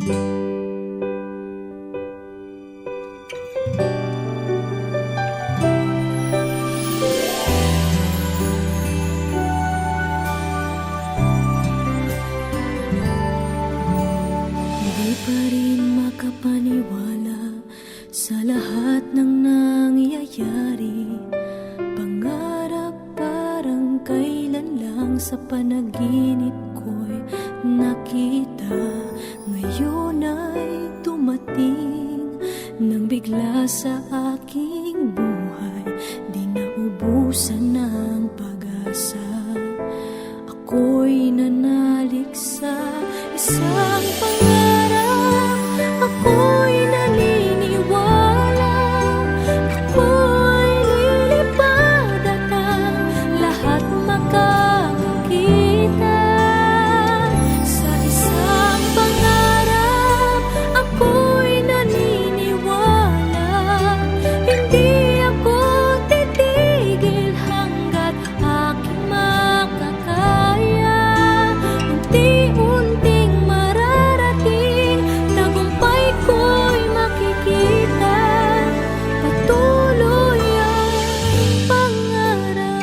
Di pa rin makapaniwala sa lahat ng nangyayari. Pangarap parang kailan lang sa panaginip ko'y nakita. Ngayon ay dumating nang bigla sa aking buhay. Di naubusan ng pag-asa. Ako'y nanalig sa isang pangarap. Ako'y naniniwala. Ako'y lilipad at ang lahat makakakita. Sa isang pangarap, ako'y naniniwala. Hindi ako titigil hanggat aking makakaya. Unti-unting mararating, tagumpay ko'y makikita. Patuloy ang pangarap.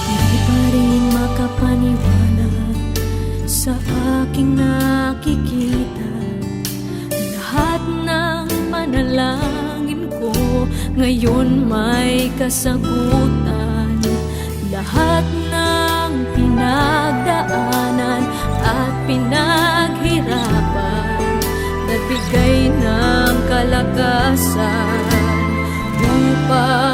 Di pa rin makapaniwala sa aking nakikita. Lahat ng manalangin ko ngayon may kasagutan. Lahat ng pinagdaanan at pinaghirapan, nagbigay ng kalakasan upang